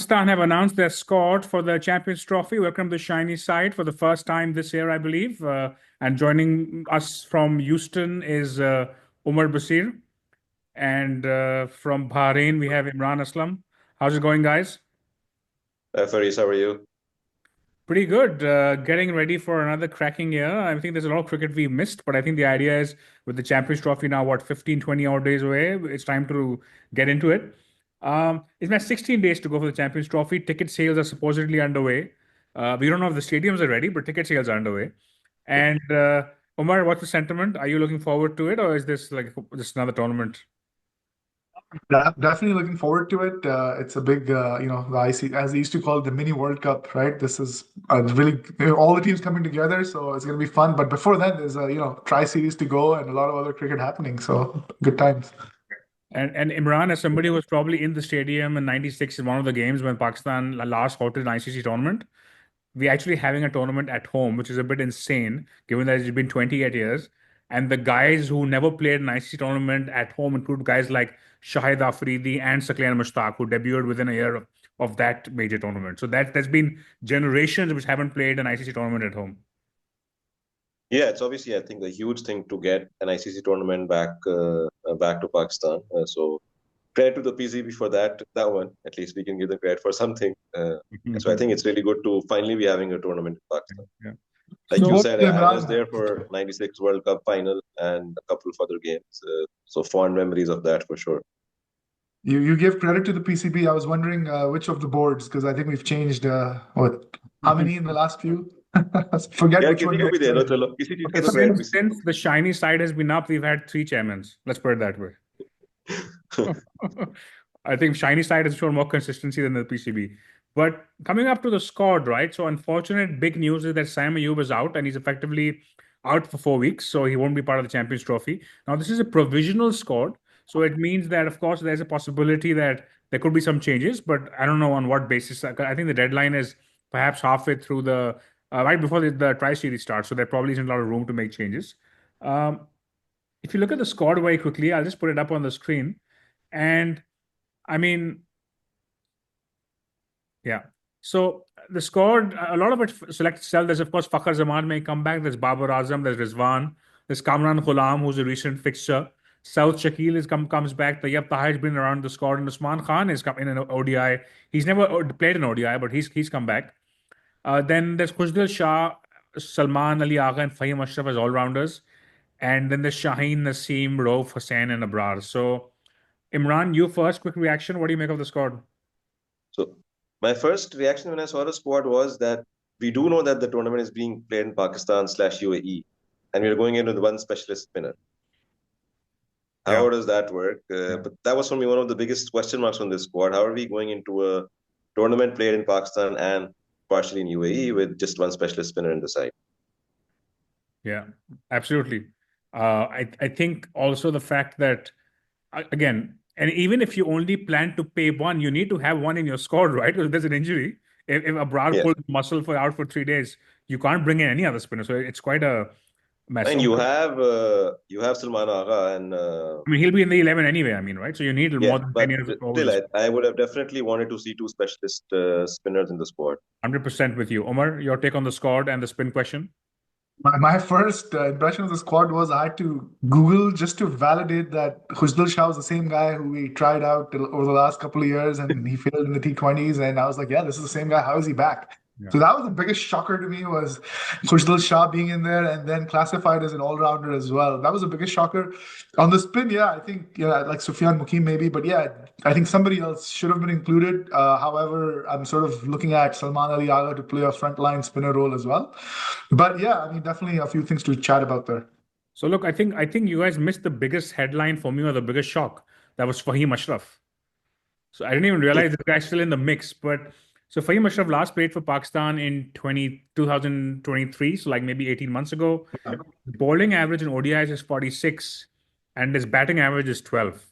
Pakistan have announced their squad for the Champions Trophy. Welcome to the shiny side for the first time this year, I believe. And joining us from Houston is Omer Basir. And from Bahrain, we have Imran Aslam. How's it going, guys? Faris, how are you? Pretty good. Getting ready for another cracking year. I think there's a lot of cricket we missed, but I think the idea is with the Champions Trophy now, what, 15, 20 odd days away, it's time to get into it. It's now 16 days to go for the Champions Trophy. Ticket sales are supposedly underway. We don't know if the stadiums are ready, but ticket sales are underway. And Omar, what's the sentiment? Are you looking forward to it, or is this like just another tournament? Definitely looking forward to it. It's a big, the IC, as they used to call it, the mini World Cup, right? This is really all the teams coming together, so it's going to be fun. But before that, there's a tri-series to go and a lot of other cricket happening. So good times. And Imran, as somebody who was probably in the stadium in '96 in one of the games when Pakistan last hosted an ICC tournament, we're actually having a tournament at home, which is a bit insane, given that it's been 28 years. And the guys who never played an ICC tournament at home include guys like Shahid Afridi and Saklan Mushtaq, who debuted within a year of that major tournament. So that's been generations which haven't played an ICC tournament at home. Yeah, it's obviously, I think, a huge thing to get an ICC tournament back to Pakistan. So credit to the PCB for that one. At least we can give them credit for something. So I think it's really good to finally be having a tournament in Pakistan. Yeah. Like So, you said, I was there for '96 World Cup final and a couple of other games. So fond memories of that for sure. You give credit to the PCB. I was wondering which of the boards, because I think we've changed how many in the last few? Forget Yeah, which one. किसी को भी दे दो, चलो किसी चीज okay, का तो credit since the shiny side has been up, we've had three chairmans. Let's put it that way. I think shiny side has shown more consistency than the PCB. But coming up to the squad, right? So unfortunate big news is that Sam Ayub is out and he's effectively out for 4 weeks, so he won't be part of the Champions Trophy. Now this is a provisional squad, so it means that of course there's a possibility that there could be some changes, but I don't know on what basis. I think the deadline is perhaps halfway through the right before the tri-series starts, so there probably isn't a lot of room to make changes. Um, if you look at the squad very quickly, I'll just put it up on the screen. And I mean, yeah. So the squad, a lot of it select itself. There's of course Fakhar Zaman may come back. There's Babar Azam. There's Rizwan. There's Kamran Ghulam, who's a recent fixture. South Shakil comes back. Tayyab Tahir's been around the squad, and Usman Khan is come in an ODI. He's never played an ODI, but he's come back. Then there's Khushdil Shah, Salman Ali Agha, and Fahim Ashraf as all rounders. And then there's Shaheen, Naseem, Rauf, Hussain, and Abrar. So Imran, you first, quick reaction. What do you make of the squad? So my first reaction when I saw the squad was that we do know that the tournament is being played in Pakistan/UAE, and we're going in with one specialist spinner. Yeah. How does that work? But that was for me one of the biggest question marks on this squad. How are we going into a tournament played in Pakistan and partially in UAE with just one specialist spinner in the side? Yeah, absolutely. I think also the fact that again, and even if you only plan to pay one, you need to have one in your squad, right? Because there's an injury. If Abrar Yeah. pulls muscle for out for 3 days, you can't bring in any other spinner. So it's quite a mess. And you have Salman Agha and I mean, he'll be in the 11 anyway. I mean, right? So you need yeah, more than 10 but years of still, overs. I would have definitely wanted to see two specialist spinners in the squad. 100% with you, Omar. Your take on the squad and the spin question? My first impression of the squad was I had to Google just to validate that Khushdil Shah was the same guy who we tried out over the last couple of years and he failed in the T20s. And I was like, yeah, this is the same guy. How is he back? Yeah. So that was the biggest shocker to me was Khushdil Shah being in there and then classified as an all-rounder as well. That was the biggest shocker. On the spin, yeah, I think like Sufyan Mukim maybe, but yeah, I think somebody else should have been included. However, I'm sort of looking at Salman Ali Agha to play a frontline spinner role as well. But yeah, I mean, definitely a few things to chat about there. So look, I think you guys missed the biggest headline for me or the biggest shock. That was Fahim Ashraf. So I didn't even realize this guy's still in the mix. But so Fahim Ashraf last played for Pakistan in 2023, so like maybe 18 months ago. The bowling average in ODIs is 46, and his batting average is 12.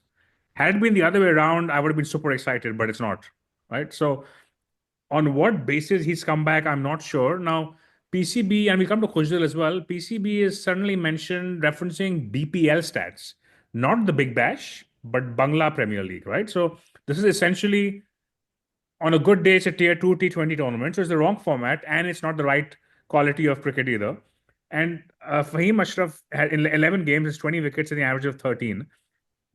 Had it been the other way around, I would have been super excited, but it's not. Right? So on what basis he's come back, I'm not sure. Now, PCB, and we come to Khushdil as well. PCB is suddenly mentioned referencing BPL stats, not the Big Bash, but Bangla Premier League, right? So this is essentially on a good day, it's a tier 2 T20 tournament. So it's the wrong format and it's not the right quality of cricket either. And Fahim Ashraf had in 11 games, has 20 wickets and the average of 13.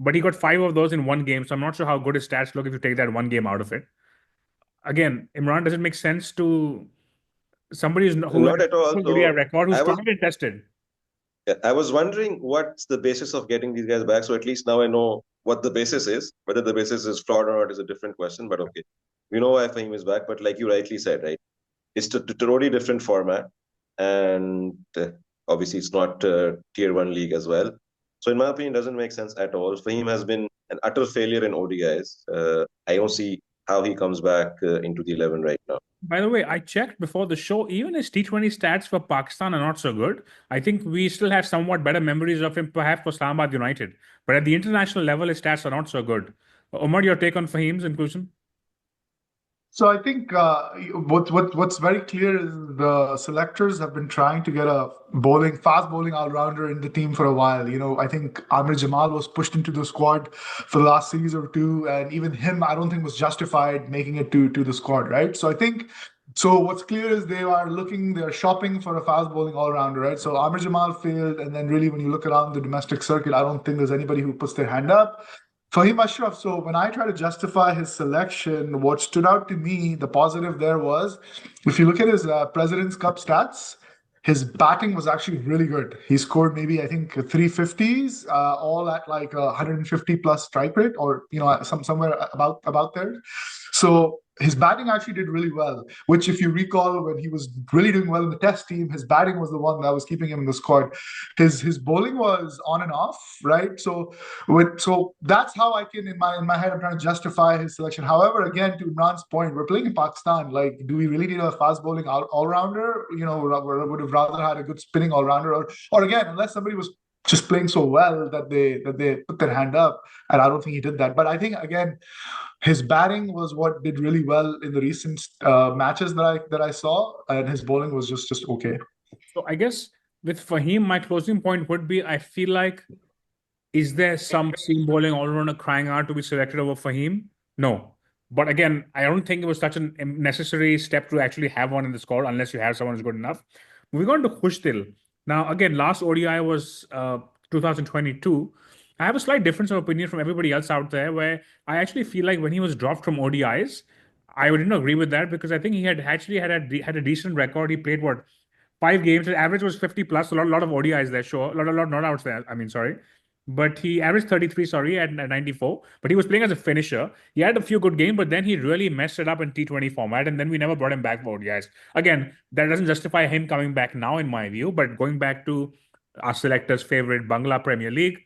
But he got 5 of those in one game. So I'm not sure how good his stats look if you take that one game out of it. Again, Imran, does it make sense to somebody who has Not at all. a So ODI record who's I was tried and tested? I was wondering what's the basis of getting these guys back. So at least now I know what the basis is. Whether the basis is flawed or not is a different question. But okay, we know why Fahim is back. But like you rightly said, right, it's a totally different format, and obviously it's not tier one league as well. So in my opinion, it doesn't make sense at all. Fahim has been an utter failure in ODIs. I don't see how he comes back into the 11 right now. By the way, I checked before the show, even his T20 stats for Pakistan are not so good. I think we still have somewhat better memories of him, perhaps for Islamabad United. But at the international level, his stats are not so good. Omar, your take on Fahim's inclusion? So I think what's very clear is the selectors have been trying to get a fast bowling all rounder in the team for a while. I think Amir Jamal was pushed into the squad for the last series or two, and even him, I don't think was justified making it to the squad, right? So I think. So what's clear is they're shopping for a fast bowling all rounder, right? So Amir Jamal failed, and then really when you look around the domestic circuit, I don't think there's anybody who puts their hand up. Fahim Ashraf, so when I try to justify his selection, what stood out to me, the positive there was, if you look at his President's Cup stats, his batting was actually really good. He scored maybe, I think, 350s, all at like 150 plus strike rate, or somewhere about there. So his batting actually did really well. Which, if you recall, when he was really doing well in the Test team, his batting was the one that was keeping him in the squad. His bowling was on and off, right? So that's how I can, in my head, I'm trying to justify his selection. However, again, to Imran's point, we're playing in Pakistan. Like, do we really need a fast bowling all rounder? Would have rather had a good spinning all rounder, or again, unless somebody was just playing so well that they put their hand up, and I don't think he did that. But I think again, his batting was what did really well in the recent matches that I saw, and his bowling was just okay. So I guess with Fahim, my closing point would be I feel like, is there some seam bowling all rounder crying out to be selected over Fahim? No. But again, I don't think it was such a necessary step to actually have one in the squad unless you have someone who's good enough. Moving on to Khushdil. Now, again, last ODI was 2022. I have a slight difference of opinion from everybody else out there where I actually feel like when he was dropped from ODIs, I didn't agree with that because I think he had actually had a decent record. He played what, 5 games. His average was 50 plus. A lot of ODIs there, sure. A lot not outs there. I mean, sorry. But he averaged 33, sorry, at 94. But he was playing as a finisher. He had a few good games, but then he really messed it up in T20 format. And then we never brought him back for ODIs. Again, that doesn't justify him coming back now, in my view. But going back to our selector's favorite Bangla Premier League,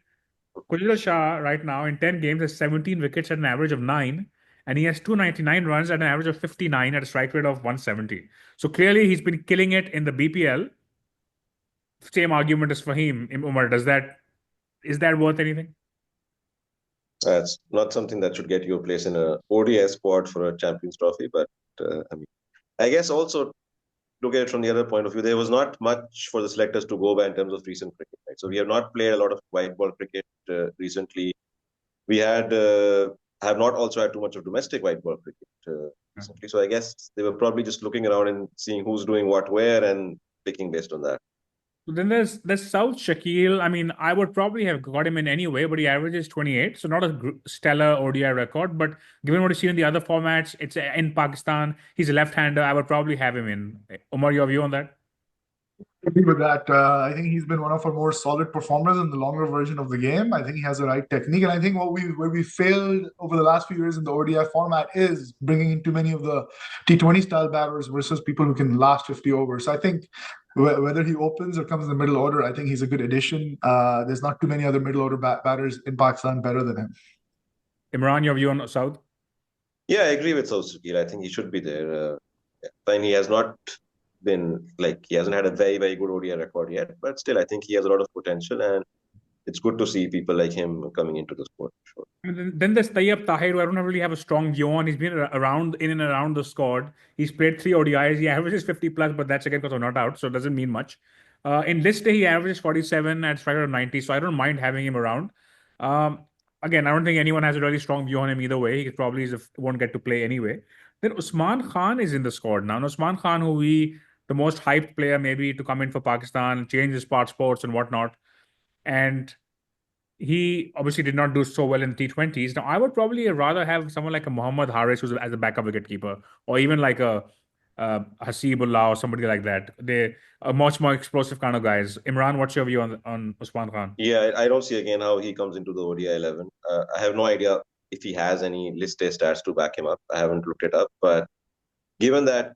Khushdil Shah right now in 10 games has 17 wickets at an average of 9. And he has 299 runs at an average of 59 at a strike rate of 170. So clearly he's been killing it in the BPL. Same argument as Fahim. Umar, is that worth anything? That's not something that should get you a place in a ODI squad for a Champions Trophy. But I guess also look at it from the other point of view, there was not much for the selectors to go by in terms of recent cricket. Right? So we have not played a lot of white ball cricket recently. We have not also had too much of domestic white ball cricket recently. So I guess they were probably just looking around and seeing who's doing what where and picking based on that. So then there's South Shakil. I mean, I would probably have got him in anyway, but he averages 28, so not a stellar ODI record. But given what you see in the other formats, it's in Pakistan. He's a left-hander. I would probably have him in. Umar, your view on that? Agree with that. I think he's been one of our more solid performers in the longer version of the game. I think he has the right technique, and I think where we failed over the last few years in the ODI format is bringing in too many of the T20 style batters versus people who can last 50 overs. So I think whether he opens or comes in the middle order, I think he's a good addition. There's not too many other middle order batters in Pakistan better than him. Imran, your view on South? Yeah, I agree with South Shakil. I think he should be there. Fine, he has not been he hasn't had a very, very good ODI record yet, but still, I think he has a lot of potential, and it's good to see people like him coming into the sport. Sure. Then there's Tayyab Tahir, who I don't really have a strong view on. He's been in and around the squad. He's played 3 ODIs. He averages 50 plus, but that's again because of not out, so it doesn't mean much. In this day, he averages 47 at strike rate of 90, so I don't mind having him around. Again, I don't think anyone has a really strong view on him either way. He probably won't get to play anyway. Then Usman Khan is in the squad now. And Usman Khan, the most hyped player maybe to come in for Pakistan, change his sports and whatnot. And he obviously did not do so well in the T20s. Now, I would probably rather have someone like a Muhammad Haris who's as a backup wicketkeeper, or even like a Hasibullah or somebody like that. They are much more explosive kind of guys. Imran, what's your view on Usman Khan? Yeah, I don't see again how he comes into the ODI 11. I have no idea if he has any list A stats to back him up. I haven't looked it up, but given that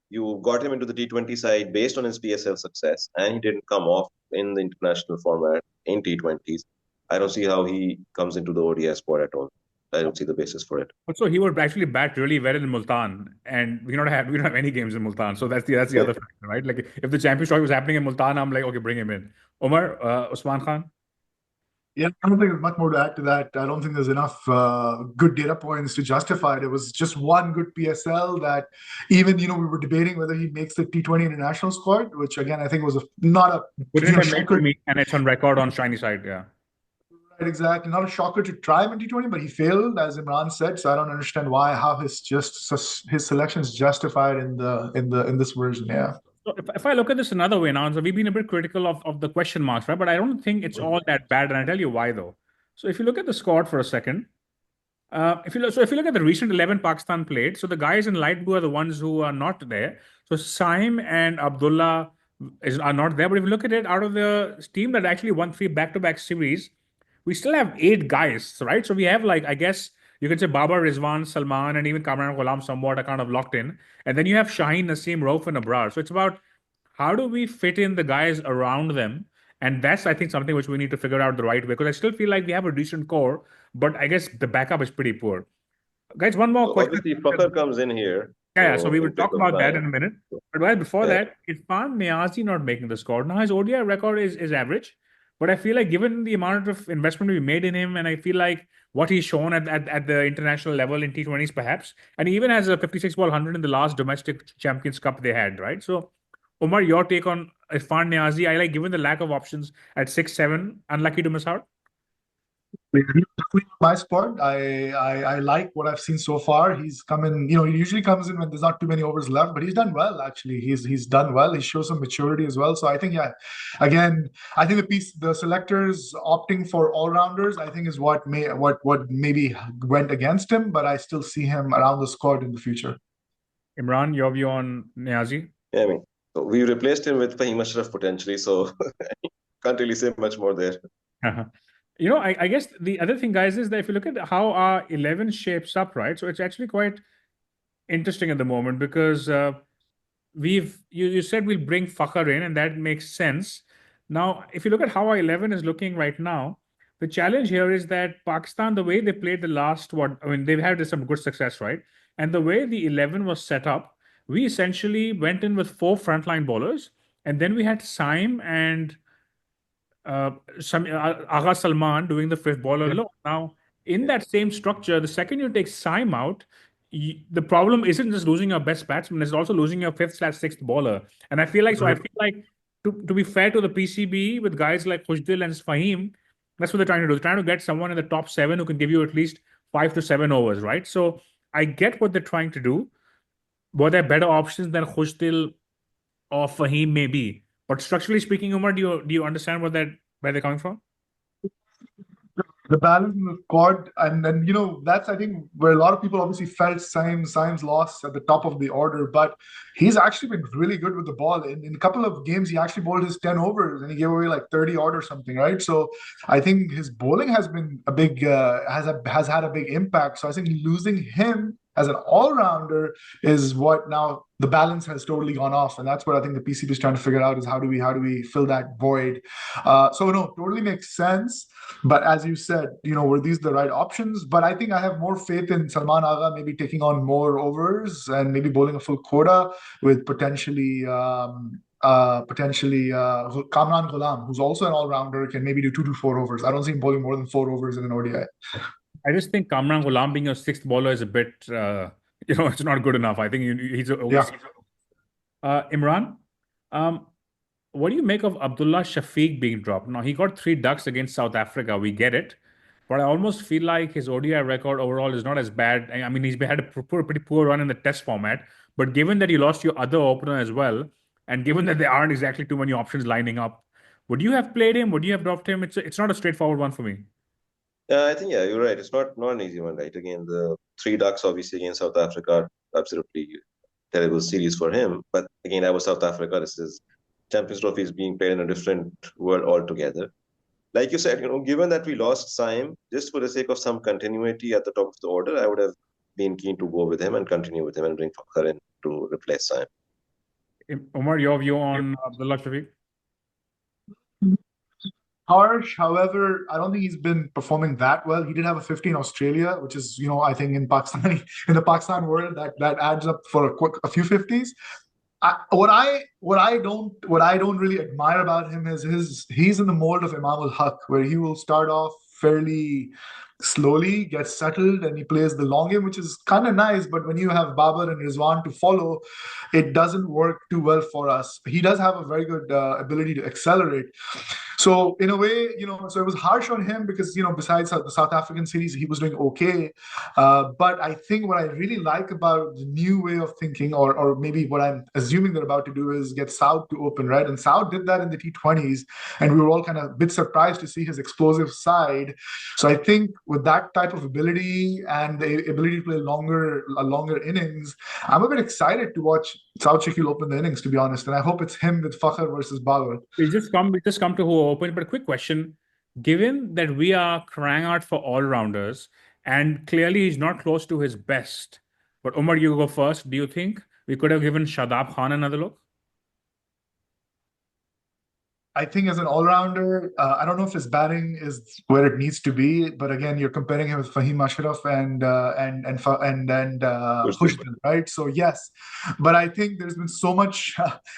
you got him into the T20 side based on his PSL success, and he didn't come off in the international format in T20s, I don't see how he comes into the ODI squad at all. I don't see the basis for it. Also, he would actually bat really well in Multan, and we don't have any games in Multan, so that's the other factor, right? Like if the Champions Trophy was happening in Multan, I'm like, okay, bring him in. Omar, Usman Khan. Yeah, I don't think there's much more to add to that. I don't think there's enough good data points to justify it. It was just one good PSL that even, we were debating whether he makes the T20 international squad, which again, I think was not a Wouldn't have made shocker. for me, and it's on record on Shiny Side, yeah. Right, exactly. Not a shocker to try him in T20, but he failed, as Imran said. So I don't understand how his selection is justified in this version. Yeah. So if I look at this another way now, so we've been a bit critical of the question marks, right? But I don't think it's all that bad, and I'll tell you why though. So if you look at the squad for a second, if you look at the recent 11 Pakistan played, so the guys in light blue are the ones who are not there. So Saim and Abdullah are not there. But if you look at it, out of the team that actually won 3 back-to-back series, we still have 8 guys, right? So we have like, I guess you could say Babar, Rizwan, Salman, and even Kamran Ghulam somewhat are kind of locked in. And then you have Shaheen, Naseem, Rauf, and Abrar. So it's about how do we fit in the guys around them? And that's, I think, something which we need to figure out the right way. Because I still feel like we have a decent core, but I guess the backup is pretty poor. Guys, one more So question. obviously, Fakhr comes in here. Yeah, so we will in place talk of about that Zion. in a minute. But while before Yeah. that, Irfan Niazi not making the squad. Now his ODI record is average, but I feel like given the amount of investment we made in him, and I feel like what he's shown at the international level in T20s perhaps, and he even has a 56 ball 100 in the last domestic Champions Cup they had, right? So Omar, your take on Irfan Niazi? I like given the lack of options at 6-7, unlucky to miss out. My spot. I like what I've seen so far. He's come in, he usually comes in when there's not too many overs left, but he's done well actually. He's done well. He shows some maturity as well. So I think, yeah, again, I think the selectors opting for all rounders, I think is what maybe went against him, but I still see him around the squad in the future. Imran, your view on Niazi? Yeah, I mean, so we replaced him with Faheem Ashraf potentially, so can't really say much more there. I guess the other thing, guys, is that if you look at how our 11 shapes up, right? So it's actually quite interesting at the moment because you said we'll bring Fakhr in, and that makes sense. Now, if you look at how our 11 is looking right now, the challenge here is that Pakistan, the way they played the last they've had some good success, right? And the way the 11 was set up, we essentially went in with 4 frontline bowlers, and then we had Saim and Agha Salman doing the 5th ball alone. Now, in that same structure, the second you take Saim out, the problem isn't just losing your best batsman; it's also losing your 5th/6th bowler. And I feel like to be fair to the PCB with guys like Khushdil and Faheem, that's what they're trying to do. They're trying to get someone in the top 7 who can give you at least 5 to 7 overs, right? So I get what they're trying to do. Were there better options than Khushdil or Faheem? Maybe. But structurally speaking, Umar, do you understand where they're coming from? The balance in the squad, and then that's I think where a lot of people obviously felt Saim's loss at the top of the order, but he's actually been really good with the ball. In a couple of games, he actually bowled his 10 overs and he gave away like 30 odd or something, right? So I think his bowling has been a big has had a big impact. So I think losing him as an all-rounder is what now the balance has totally gone off, and that's what I think the PCB is trying to figure out is how do we fill that void. So no, totally makes sense. But as you said, were these the right options? But I think I have more faith in Salman Agha maybe taking on more overs and maybe bowling a full quota with potentially Kamran Ghulam, who's also an all-rounder, can maybe do 2 to 4 overs. I don't see him bowling more than 4 overs in an ODI. I just think Kamran Ghulam being a 6th bowler is a bit, it's not good enough. I think he's Imran, what do you make of Abdullah Shafiq being dropped? Now, he got 3 ducks against South Africa. We get it. but I almost feel like his ODI record overall is not as bad. I mean, he's had a pretty poor run in the test format, but given that you lost your other opener as well, and given that there aren't exactly too many options lining up, would you have played him? Would you have dropped him? It's not a straightforward one for me. Yeah, I think, yeah, you're right. It's not an easy one, right? Again, the three ducks obviously against South Africa, absolutely terrible series for him. But again, that was South Africa. This is Champions Trophy is being played in a different world altogether. Like you said, given that we lost Saim, just for the sake of some continuity at the top of the order, I would have been keen to go with him and continue with him and bring Fakhar in to replace Saim. Omar, your view on Abdullah Shafiq? Harsh, however, I don't think he's been performing that well. He did have a 50 in Australia, which is, I think in Pakistani in the Pakistan world that adds up for a few 50s. What I don't really admire about him is he's in the mold of Imam ul Haq, where he will start off fairly slowly, get settled, and he plays the long game, which is kind of nice. But when you have Babar and Rizwan to follow, it doesn't work too well for us. He does have a very good ability to accelerate. So in a way, so it was harsh on him because, besides the South African series, he was doing okay. But I think what I really like about the new way of thinking, or maybe what I'm assuming they're about to do, is get Saud to open, right? And Saud did that in the T20s, and we were all kind of a bit surprised to see his explosive side. So I think with that type of ability and the ability to play longer innings, I'm a bit excited to watch Saud Shakil open the innings, to be honest. And I hope it's him with Fakhr versus Babar. We just come to who opened, but a quick question. Given that we are crying out for all-rounders, and clearly he's not close to his best, but Umar, you go first. Do you think we could have given Shadab Khan another look? I think as an all-rounder, I don't know if his batting is where it needs to be, but again, you're comparing him with Faheem Ashraf and Khushdil, right? So yes, but I think there's been so much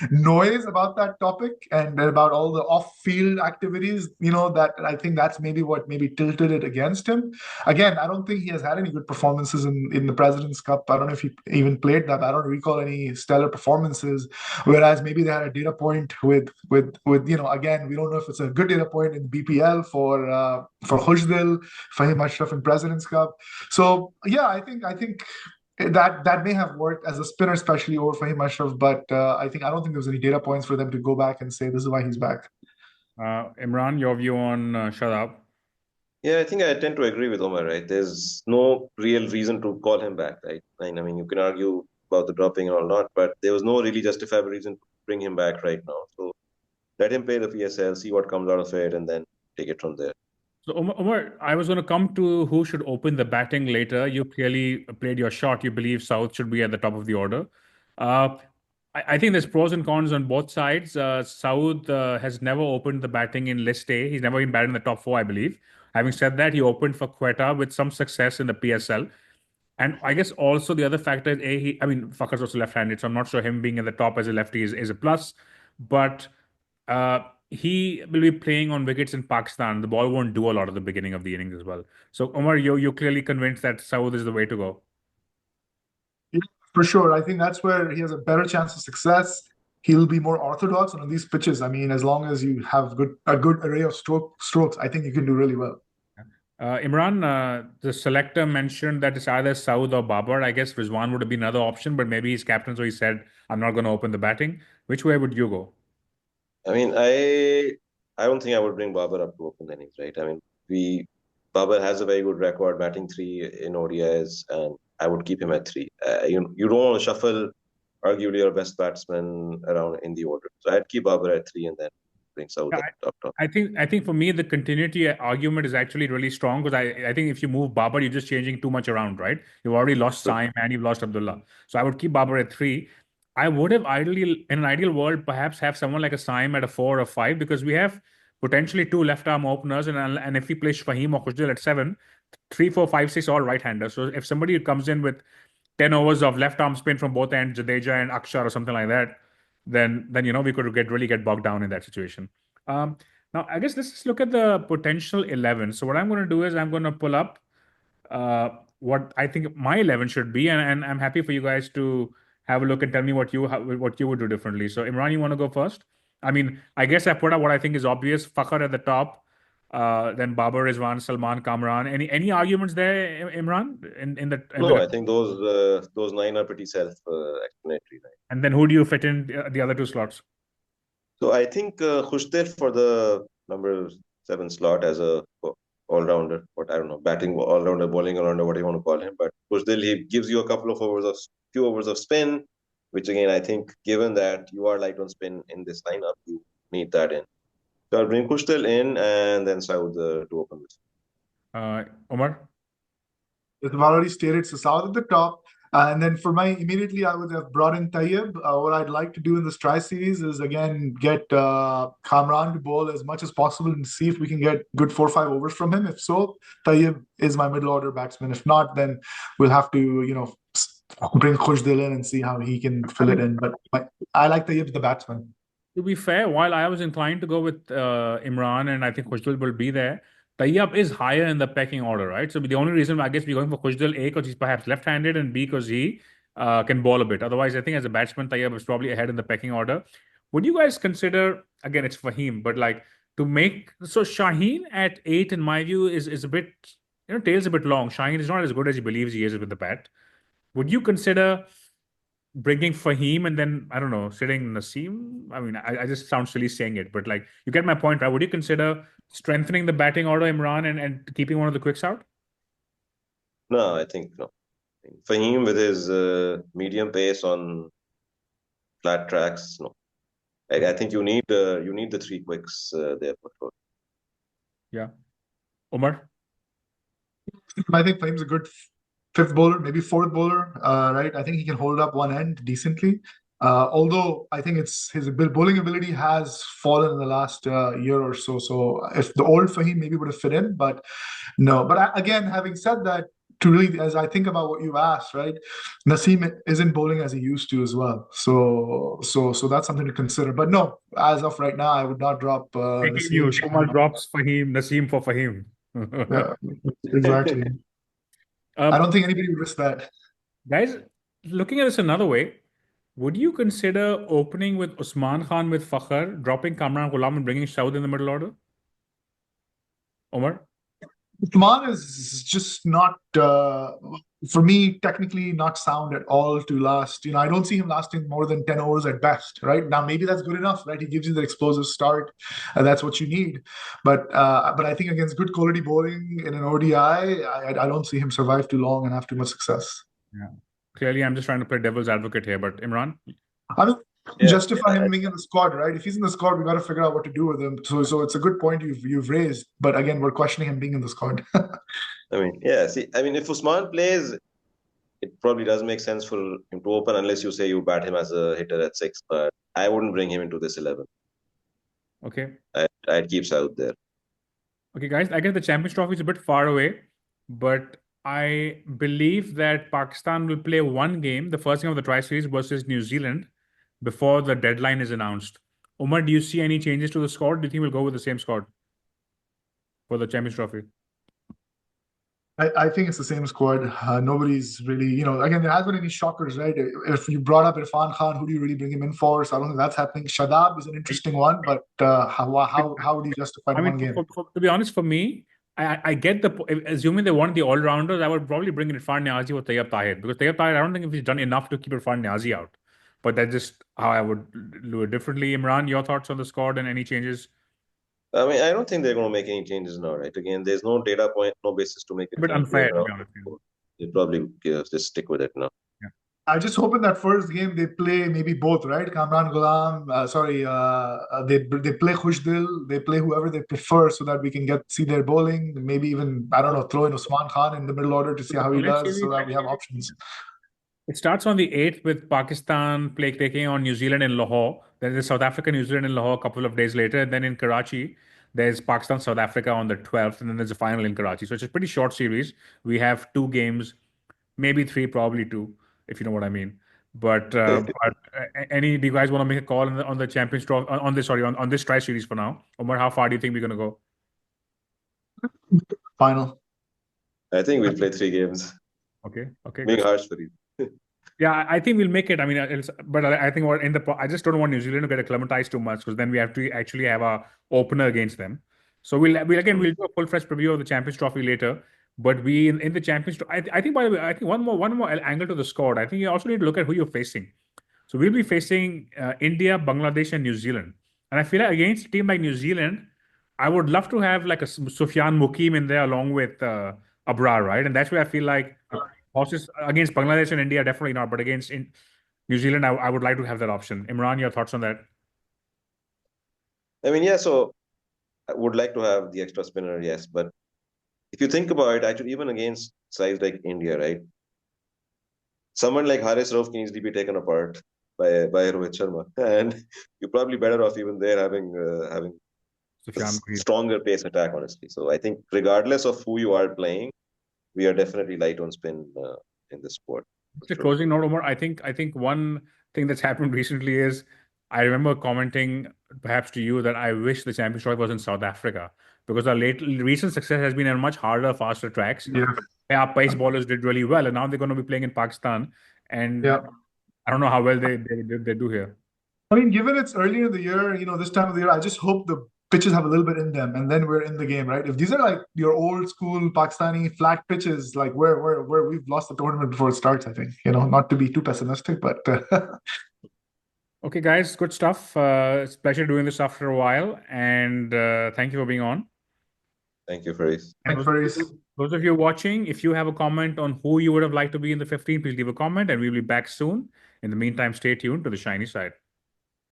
noise about that topic and about all the off-field activities, that I think that's what maybe tilted it against him. Again, I don't think he has had any good performances in the President's Cup. I don't know if he even played that. I don't recall any stellar performances. Whereas maybe they had a data point with again, we don't know if it's a good data point in BPL for Khushdil, Faheem Ashraf in President's Cup. So yeah, I think that may have worked as a spinner, especially over Faheem Ashraf. But I don't think there was any data points for them to go back and say this is why he's back. Imran, your view on Shadab? Yeah, I think I tend to agree with Omar, right? There's no real reason to call him back, right? I mean, you can argue about the dropping or not, but there was no really justifiable reason to bring him back right now. So let him play the PSL, see what comes out of it, and then take it from there. So, Omar, I was going to come to who should open the batting later. You clearly played your shot. You believe South should be at the top of the order. Uh, I think there's pros and cons on both sides. South has never opened the batting in List A. He's never been batted in the top four, I believe. Having said that, he opened for Quetta with some success in the PSL. And I guess also the other factor is I mean, Fakhr's also left-handed, so I'm not sure him being at the top as a lefty is a plus. But uh, he will be playing on wickets in Pakistan. The ball won't do a lot at the beginning of the innings as well. So Omar, you're clearly convinced that Saud is the way to go. Yeah, for sure. I think that's where he has a better chance of success. He'll be more orthodox on these pitches. I mean, as long as you have a good array of strokes, I think you can do really well. Imran, the selector mentioned that it's either Saud or Babar. I guess Rizwan would have been another option, but maybe he's captain, so he said, I'm not going to open the batting. Which way would you go? I mean, I don't think I would bring Babar up to open innings, right? I mean, Babar has a very good record batting three in ODIs, and I would keep him at three. You don't want to shuffle arguably your best batsman around in the order. So I'd keep Babar at three and then bring Saud Yeah, at the top. I think for me the continuity argument is actually really strong because I think if you move Babar, you're just changing too much around, right? You've already lost So, Saim and you've lost Abdullah. So I would keep Babar at three. I would have ideally, in an ideal world, perhaps have someone like a Saim at a four or five because we have potentially two left arm openers, and if we play Fahim or Khushdil at seven, three, four, five, six, all right handers. So if somebody comes in with 10 overs of left arm spin from both ends, Jadeja and Akshar or something like that, then we could really get bogged down in that situation. Um, Now I guess let's just look at the potential 11. So what I'm going to do is I'm going to pull up what I think my 11 should be, and I'm happy for you guys to have a look and tell me what you would do differently. So Imran, you want to go first? I mean, I guess I put up what I think is obvious. Fakhr at the top, then Babar Rizwan, Salman Kamran. Any arguments there, Imran? No, I think those nine are pretty self-explanatory, right? And then who do you fit in the other two slots? So I think Khushdil for the number 7 slot as a all-rounder, what I don't know, batting all-rounder, bowling all-rounder, what do you want to call him. But Khushdil, he gives you a couple of few overs of spin, which again, I think given that you are light on spin in this lineup, you need that in. So I'll bring Khushdil in and then Saud to open with. Omar? I've already stated, so South at the top. And then for my immediately, I would have brought in Tayyib. What I'd like to do in this try series is again get Kamran to bowl as much as possible and see if we can get good 4 or 5 overs from him. If so, Tayyib is my middle order batsman. If not, then we'll have to, bring Khushdil in and see how he can fill it in. But I like Tayyib the batsman. To be fair, while I was inclined to go with Imran and I think Khushdil will be there, Tayyab is higher in the pecking order, right? So the only reason I guess we're going for Khushdil, A, because he's perhaps left-handed, and B, because he can bowl a bit. Otherwise, I think as a batsman, Tayyab is probably ahead in the pecking order. Would you guys consider, again, it's Faheem, but like to make, so Shaheen at 8, in my view, is a bit, tail's a bit long. Shaheen is not as good as he believes he is with the bat. Would you consider bringing Faheem and then, I don't know, sitting Naseem? I mean, I just sound silly saying it, but like, you get my point, right? Would you consider strengthening the batting order, Imran, and keeping one of the quicks out? No, I think no. Faheem with his medium pace on flat tracks, no. I think you need the 3 quicks there for sure. Yeah. Omar? I think Flame's a good 5th bowler, maybe 4th bowler, right? I think he can hold up one end decently. Although I think his bowling ability has fallen in the last year or so. So if the old Fahim maybe would have fit in, but no. But again, having said that, to really, as I think about what you asked, right, Naseem isn't bowling as he used to as well. So that's something to consider. But no, as of right now, I would not drop Breaking Naseem. news. Omar drops Faheem, Naseem for Faheem. Yeah, exactly. I don't think anybody would risk that. Guys, looking at this another way, would you consider opening with Usman Khan with Fakhr, dropping Kamran Ghulam and bringing Saud in the middle order? Omar? Usman is just not, for me, technically not sound at all to last. I don't see him lasting more than 10 overs at best, right? Now, maybe that's good enough, right? He gives you the explosive start, and that's what you need. But I think against good quality bowling in an ODI, I don't see him survive too long and have too much success. Yeah. Clearly, I'm just trying to play devil's advocate here, but Imran? I mean, justify him being in the squad, right? If he's in the squad, we got to figure out what to do with him. So it's a good point you've raised. But again, we're questioning him being in the squad. I mean, yeah. See, I mean, if Usman plays, it probably does make sense for him to open, unless you say you bat him as a hitter at 6. But I wouldn't bring him into this 11. Okay. I'd keep Saud there. Okay, guys, I guess the Champions Trophy is a bit far away, but I believe that Pakistan will play one game, the first game of the Tri Series versus New Zealand, before the deadline is announced. Omar, do you see any changes to the squad? Do you think we'll go with the same squad for the Champions Trophy? I think it's the same squad. Nobody's really, again, there hasn't been any shockers, right? If you brought up Irfan Khan, who do you really bring him in for? So I don't think that's happening. Shadab is an interesting one, but how would you justify one game? To be honest, for me, I get assuming they want the all-rounders, I would probably bring in Irfan Niazi or Tayyab Tahir, because Tayyab Tahir, I don't think if he's done enough to keep Irfan Niazi out. But that's just how I would do it differently. Imran, your thoughts on the squad and any changes? I mean, I don't think they're going to make any changes now, right? Again, there's no data point, no basis to make it. A bit unfair, to be honest. They probably just stick with it now. Yeah. I just hope in that first game they play maybe both, right? Kamran Ghulam, they play Khushdil, they play whoever they prefer, so that we can see their bowling. Maybe even, I don't know, throw in Usman Khan in the middle order to see how he does, so that we have options. It starts on the 8th with Pakistan taking on New Zealand in Lahore. Then there's South Africa, New Zealand in Lahore a couple of days later. And then in Karachi, there's Pakistan, South Africa on the 12th. And then there's a final in Karachi. So it's a pretty short series. We have 2 games, maybe 3, probably 2, if you know what I mean. But do you guys want to make a call on the Champions Trophy, on this Tri Series for now? Omar, how far do you think we're going to go? Final. I think we'll play 3 games. Okay. Being harsh for you. Yeah, I think we'll make it. I mean, but I think I just don't want New Zealand to get acclimatized too much, because then we have to actually have our opener against them. So we'll do a full-fledged preview of the Champions Trophy later. But in the Champions, I think, by the way, I think one more angle to the squad. I think you also need to look at who you're facing. So we'll be facing India, Bangladesh, and New Zealand. And I feel like against a team like New Zealand, I would love to have like a Sufyan Mukim in there along with Abrar, right? And that's where I feel like horses against Bangladesh and India, definitely not. But against New Zealand, I would like to have that option. Imran, your thoughts on that? I mean, yeah, so I would like to have the extra spinner, yes. But if you think about it, actually, even against sides like India, right? Someone like Haris Rauf can easily be taken apart by Rohit Sharma, and you're probably better off even there having a Sufyan Mukim. stronger pace attack, honestly. So I think regardless of who you are playing, we are definitely light on spin in this squad. Just a closing note, Omar. I think one thing that's happened recently is I remember commenting perhaps to you that I wish the Champions Trophy was in South Africa because our recent success has been on much harder, faster tracks. Yeah. Our pace bowlers did really well, and now they're going to be playing in Pakistan. And Yeah. I don't know how well they do here. I mean, given it's earlier in the year, this time of the year, I just hope the pitches have a little bit in them, and then we're in the game, right? If these are like your old school Pakistani flat pitches, like where we've lost the tournament before it starts, I think. Not to be too pessimistic, but Okay, guys, good stuff. It's a pleasure doing this after a while, and thank you for being on. Thank you, Faris. thanks, Faris. Those of you watching, if you have a comment on who you would have liked to be in the 15, please leave a comment, and we'll be back soon. In the meantime, stay tuned to the shiny side.